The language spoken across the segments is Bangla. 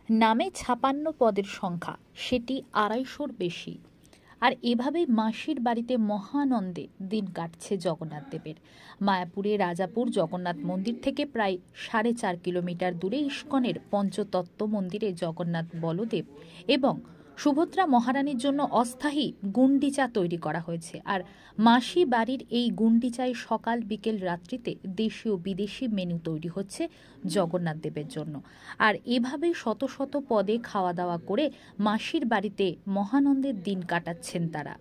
নামে ৫৬ পদের সংখ্যা, সেটি ২৫০-র বেশি। আর এভাবেই মাসির বাড়িতে মহানন্দে দিন কাটছে জগন্নাথ দেবের। মায়াপুরে রাজাপুর জগন্নাথ মন্দির থেকে প্রায় ৪.৫ কিলোমিটার দূরে ইস্কনের পঞ্চতত্ত্ব মন্দিরে জগন্নাথ বলদেব এবং সুভদ্রা মহারানীর জন্য অস্থায়ী গুন্ডিচা তৈরি করা হয়েছে। আর মাসি বাড়ির এই গুন্ডিচায় সকাল বিকেল রাত্রিতে দেশি ও বিদেশি মেনু তৈরি হচ্ছে জগন্নাথ দেবের জন্য। আর এভাবেই শত শত পদে খাওয়া দাওয়া করে মাসির বাড়িতে মহানন্দের দিন কাটাচ্ছেন তারা।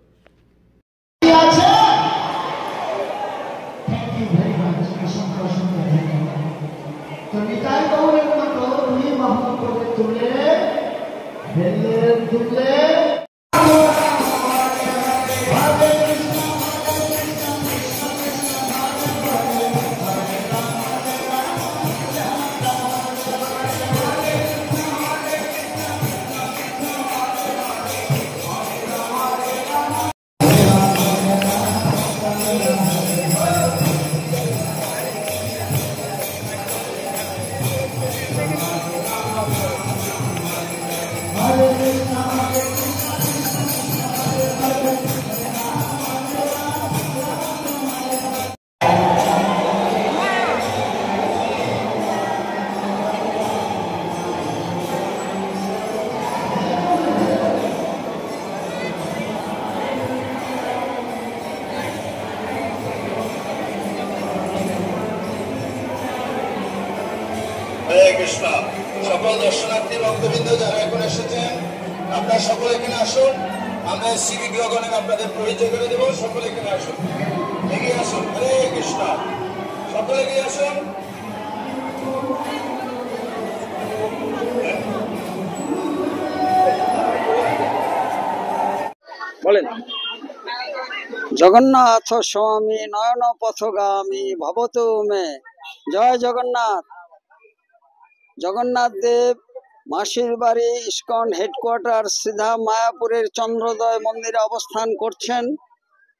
হরে কৃষ্ণ। সকল দর্শনার্থী ভক্তবৃন্দ যারা এখন এসেছেন, আপনারা সকলে এখানে আসুন। আমরা শ্রীগণে আপনাদের পরিচয় করে দেব। সকলে এখানে আসুন, এগিয়ে আসুন। হরে কৃষ্ণ, সকলে এগিয়ে আসুন। বলেন। জগন্নাথ স্বামী নয়ন পথগামী ভবতু মে। জয় জগন্নাথ। জগন্নাথ দেব মাসির বাড়ি ইস্কন হেডকোয়ার্টার সিধা মায়াপুরের চন্দ্রোদয় মন্দিরে অবস্থান করছেন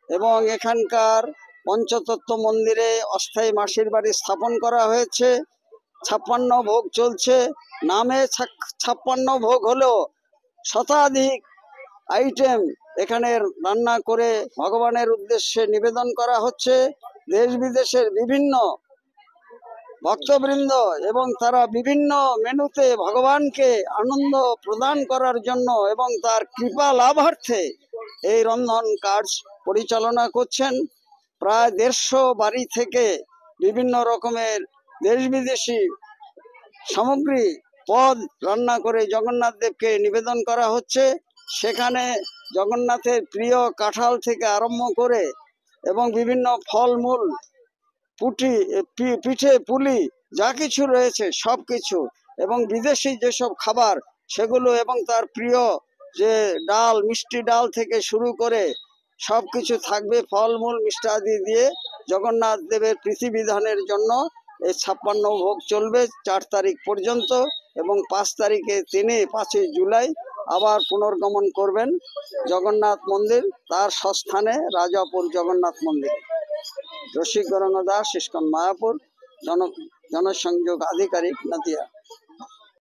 এবং এখানকার পঞ্চতত্ত্ব মন্দিরে অস্থায়ী মাসির বাড়ি স্থাপন করা হয়েছে। ৫৬ ভোগ চলছে। নামে ৫৬ ভোগ হলেও শতাধিক আইটেম এখানে রান্না করে ভগবানের উদ্দেশ্যে নিবেদন করা হচ্ছে। দেশ বিদেশের বিভিন্ন ভক্তবৃন্দ এবং তারা বিভিন্ন মেনুতে ভগবানকে আনন্দ প্রদান করার জন্য এবং তার কৃপা লাভার্থে এই রন্ধন কার্য পরিচালনা করছেন। প্রায় ১৫০ বাড়ি থেকে বিভিন্ন রকমের দেশ বিদেশি সামগ্রী পদ রান্না করে জগন্নাথ দেবকে নিবেদন করা হচ্ছে। সেখানে জগন্নাথের প্রিয় কাঁঠাল থেকে আরম্ভ করে এবং বিভিন্ন ফলমূল, পিঠে পুলি যা কিছু রয়েছে সব কিছু, এবং বিদেশি যেসব খাবার সেগুলো, এবং তার প্রিয় যে ডাল, মিষ্টি ডাল থেকে শুরু করে সব কিছু থাকবে। ফলমূল মিষ্টাদি দিয়ে জগন্নাথ দেবের প্রীতিবিধানের জন্য এই ৫৬ ভোগ চলবে ৪ তারিখ পর্যন্ত, এবং ৫ তারিখে তিনি ৫ই জুলাই আবার পুনর্গমন করবেন জগন্নাথ মন্দির তার স্বস্থানে রাজাপুর জগন্নাথ মন্দির। রসিক গৌরাঙ্গ দাস, ইস্কন মায়াপুর, জনসংযোগ আধিকারিক, নদিয়া।